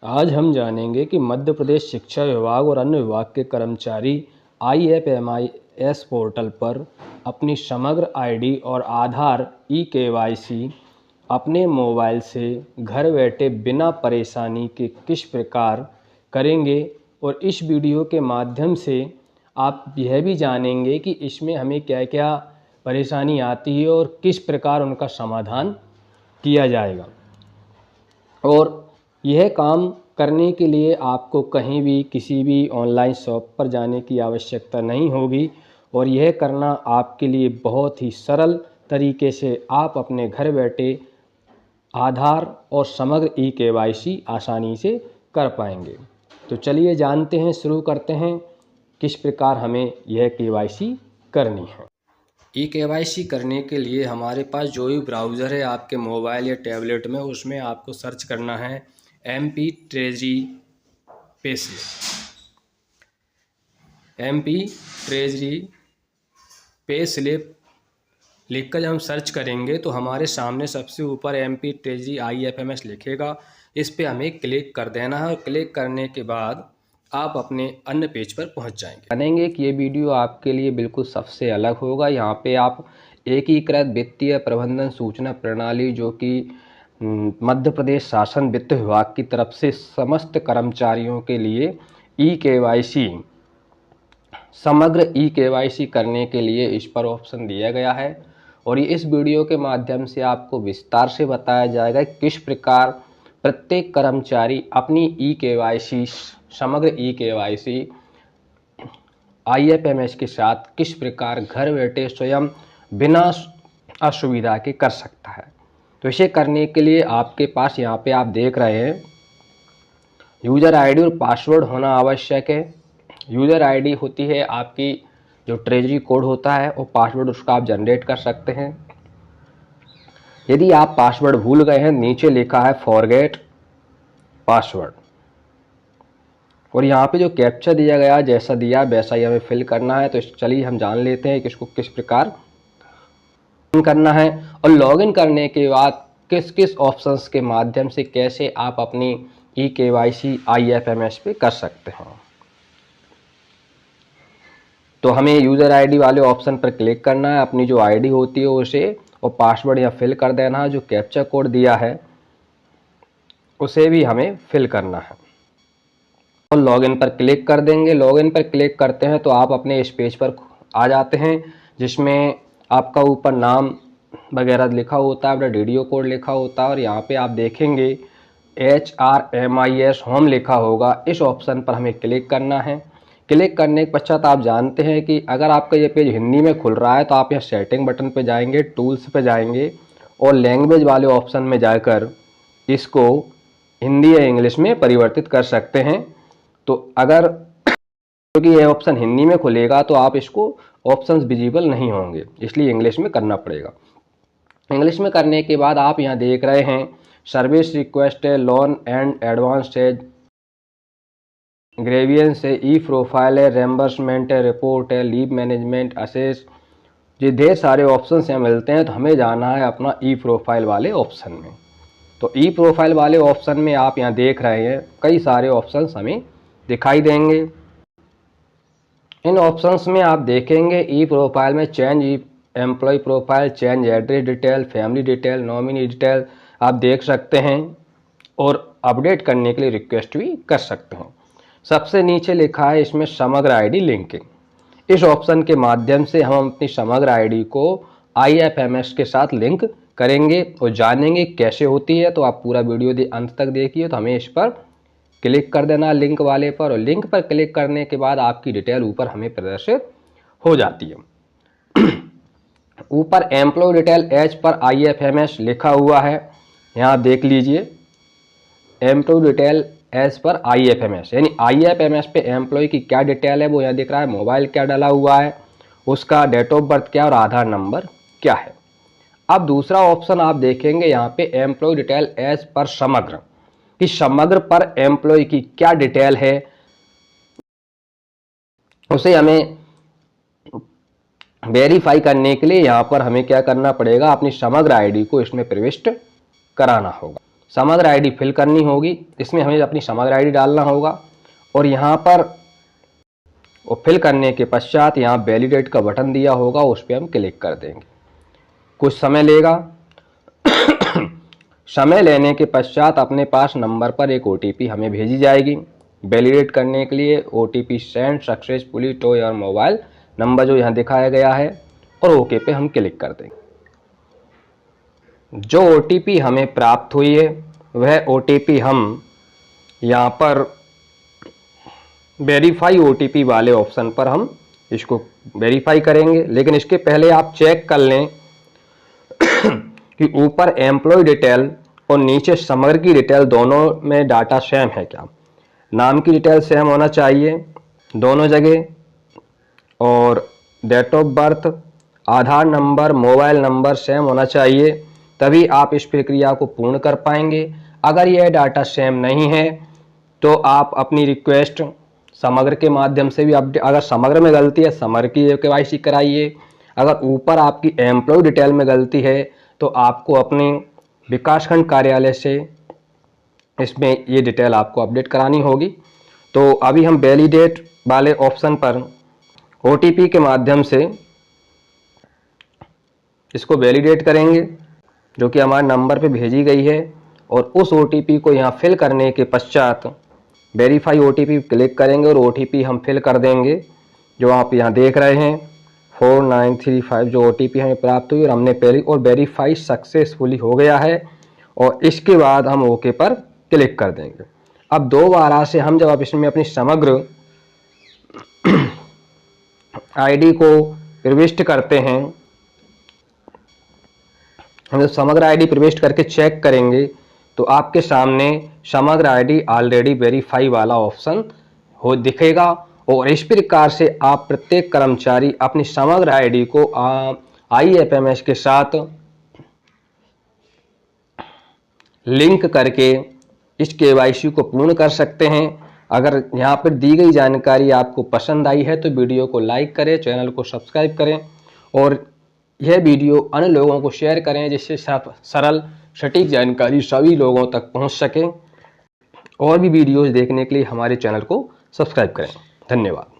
आज हम जानेंगे कि मध्य प्रदेश शिक्षा विभाग और अन्य विभाग के कर्मचारी IFMIS पोर्टल पर अपनी समग्र आईडी और आधार eKYC अपने मोबाइल से घर बैठे बिना परेशानी के किस प्रकार करेंगे, और इस वीडियो के माध्यम से आप यह भी जानेंगे कि इसमें हमें क्या क्या परेशानी आती है और किस प्रकार उनका समाधान किया जाएगा। और यह काम करने के लिए आपको कहीं भी किसी भी ऑनलाइन शॉप पर जाने की आवश्यकता नहीं होगी, और यह करना आपके लिए बहुत ही सरल तरीके से आप अपने घर बैठे आधार और समग्र eKYC आसानी से कर पाएंगे। तो चलिए जानते हैं, शुरू करते हैं किस प्रकार हमें यह KYC करनी है। eKYC करने के लिए हमारे पास जो भी ब्राउज़र है आपके मोबाइल या टैबलेट में, उसमें आपको सर्च करना है MP ट्रेजरी पे स्लिप लिखकर जब हम सर्च करेंगे तो हमारे सामने सबसे ऊपर MP ट्रेजरी IFMS लिखेगा। इस पे हमें क्लिक कर देना है, और क्लिक करने के बाद आप अपने अन्य पेज पर पहुंच जाएंगे। जानेंगे कि ये वीडियो आपके लिए बिल्कुल सबसे अलग होगा। यहाँ पे आप एकीकृत वित्तीय प्रबंधन सूचना प्रणाली, जो कि मध्य प्रदेश शासन वित्त विभाग की तरफ से समस्त कर्मचारियों के लिए eKYC समग्र eKYC करने के लिए इस पर ऑप्शन दिया गया है, और ये इस वीडियो के माध्यम से आपको विस्तार से बताया जाएगा किस प्रकार प्रत्येक कर्मचारी अपनी eKYC समग्र eKYC IFMS के साथ किस प्रकार घर बैठे स्वयं बिना असुविधा के कर सकता है। तो इसे करने के लिए आपके पास यहाँ पे आप देख रहे हैं यूज़र आईडी और पासवर्ड होना आवश्यक है। यूज़र आईडी होती है आपकी जो ट्रेजरी कोड होता है, और पासवर्ड उसका आप जनरेट कर सकते हैं। यदि आप पासवर्ड भूल गए हैं, नीचे लिखा है फॉरगेट पासवर्ड, और यहाँ पे जो कैप्चा दिया गया जैसा दिया वैसा ही हमें फिल करना है। तो चलिए हम जान लेते हैं कि इसको किस प्रकार करना है, और लॉगिन करने के बाद किस किस ऑप्शंस के माध्यम से कैसे आप अपनी eKYC IFMS पे कर सकते हैं। तो हमें यूज़र आईडी वाले ऑप्शन पर क्लिक करना है, अपनी जो आईडी होती है उसे और पासवर्ड यहाँ फिल कर देना है। जो कैप्चा कोड दिया है उसे भी हमें फिल करना है, और लॉगिन पर क्लिक कर देंगे। लॉगिन पर क्लिक करते हैं तो आप अपने इस पेज पर आ जाते हैं, जिसमें आपका ऊपर नाम वगैरह लिखा होता है, अपना DDO कोड लिखा होता है, और यहाँ पे आप देखेंगे HRMIS होम लिखा होगा। इस ऑप्शन पर हमें क्लिक करना है। क्लिक करने के पश्चात आप जानते हैं कि अगर आपका ये पेज हिंदी में खुल रहा है तो आप यहाँ सेटिंग बटन पे जाएंगे, टूल्स पे जाएंगे, और लैंग्वेज वाले ऑप्शन में जाकर इसको हिंदी या इंग्लिश में परिवर्तित कर सकते हैं। तो अगर क्योंकि यह ऑप्शन हिंदी में खुलेगा तो आप इसको ऑप्शंस विजिबल नहीं होंगे, इसलिए इंग्लिश में करना पड़ेगा। इंग्लिश में करने के बाद आप यहाँ देख रहे हैं सर्विस रिक्वेस्ट है, लोन एंड एडवांस है, ग्रेवियंस है, ई प्रोफाइल है, रेम्बर्समेंट है, रिपोर्ट है, लीव मैनेजमेंट, असेस, ये ढेर सारे ऑप्शन यहाँ मिलते हैं। तो हमें जाना है अपना ई प्रोफाइल वाले ऑप्शन में। तो ई प्रोफाइल वाले ऑप्शन में आप यहाँ देख रहे हैं कई सारे ऑप्शन हमें दिखाई देंगे। इन ऑप्शंस में आप देखेंगे ई प्रोफाइल में change employee profile, change address detail, family detail, nominee detail आप देख सकते हैं, और अपडेट करने के लिए रिक्वेस्ट भी कर सकते हैं। सबसे नीचे लिखा है इसमें समग्र आईडी लिंकिंग। इस ऑप्शन के माध्यम से हम अपनी समग्र आईडी को IFMS के साथ लिंक करेंगे और जानेंगे कैसे होती है। तो आप पूरा वीडियो अंत तक देखिए। तो हमें इस पर क्लिक कर देना लिंक वाले पर, और लिंक पर क्लिक करने के बाद आपकी डिटेल ऊपर हमें प्रदर्शित हो जाती है। ऊपर employee detail as per IFMS लिखा हुआ है, यहाँ देख लीजिए employee detail as per IFMS, यानी IFMS पे एम्प्लॉय की क्या डिटेल है वो यहाँ दिख रहा है। मोबाइल क्या डाला हुआ है, उसका डेट ऑफ बर्थ क्या और आधार नंबर क्या है। अब दूसरा ऑप्शन आप देखेंगे यहाँ पे एम्प्लॉय डिटेल एज पर समग्र, कि समग्र पर एम्प्लॉय की क्या डिटेल है, उसे हमें वेरीफाई करने के लिए यहाँ पर हमें क्या करना पड़ेगा, अपनी समग्र आईडी को इसमें प्रविष्ट कराना होगा। समग्र आईडी फिल करनी होगी। इसमें हमें अपनी समग्र आईडी डालना होगा और यहाँ पर वो फिल करने के पश्चात यहाँ वैलिडेट का बटन दिया होगा, उस पर हम क्लिक कर देंगे। कुछ समय लेगा। समय लेने के पश्चात अपने पास नंबर पर एक OTP हमें भेजी जाएगी वैलिडेट करने के लिए। OTP send successfully to your mobile number जो यहाँ दिखाया गया है, और ओके पे हम क्लिक कर देंगे। जो OTP हमें प्राप्त हुई है वह OTP हम यहाँ पर वेरीफाई OTP वाले ऑप्शन पर हम इसको वेरीफाई करेंगे। लेकिन इसके पहले आप चेक कर लें कि ऊपर एम्प्लॉय डिटेल और नीचे समग्र की डिटेल दोनों में डाटा सेम है क्या। नाम की डिटेल सेम होना चाहिए दोनों जगह, और date of birth, Aadhaar number, mobile number same होना चाहिए, तभी आप इस प्रक्रिया को पूर्ण कर पाएंगे। अगर यह डाटा सेम नहीं है तो आप अपनी रिक्वेस्ट समग्र के माध्यम से भी अपडेट, अगर समग्र में गलती है समग्र की KYC कराइए। अगर ऊपर आपकी एम्प्लॉय डिटेल में गलती है तो आपको अपनी विकासखंड कार्यालय से इसमें ये डिटेल आपको अपडेट करानी होगी। तो अभी हम वैलिडेट वाले ऑप्शन पर OTP के माध्यम से इसको वैलिडेट करेंगे जो कि हमारे नंबर पे भेजी गई है, और उस OTP को यहाँ फिल करने के पश्चात वेरीफाई OTP क्लिक करेंगे और OTP हम फिल कर देंगे जो आप यहाँ देख रहे हैं 4935 जो OTP हमें प्राप्त हुई और हमने पहले, और वेरीफाई सक्सेसफुली हो गया है। और इसके बाद हम ओके पर क्लिक कर देंगे। अब दोबारा से हम जब आप इसमें अपनी समग्र आईडी को प्रविष्ट करते हैं, हम जब समग्र आईडी प्रविष्ट करके चेक करेंगे तो आपके सामने समग्र आईडी ऑलरेडी वेरीफाई वाला ऑप्शन हो दिखेगा। और इस प्रकार से आप प्रत्येक कर्मचारी अपनी समग्र आईडी को IFMS के साथ लिंक करके इस KYC को पूर्ण कर सकते हैं। अगर यहाँ पर दी गई जानकारी आपको पसंद आई है तो वीडियो को लाइक करें, चैनल को सब्सक्राइब करें और यह वीडियो अन्य लोगों को शेयर करें जिससे सरल सटीक जानकारी सभी लोगों तक पहुँच सके। और भी वीडियोज़ देखने के लिए हमारे चैनल को सब्सक्राइब करें। धन्यवाद।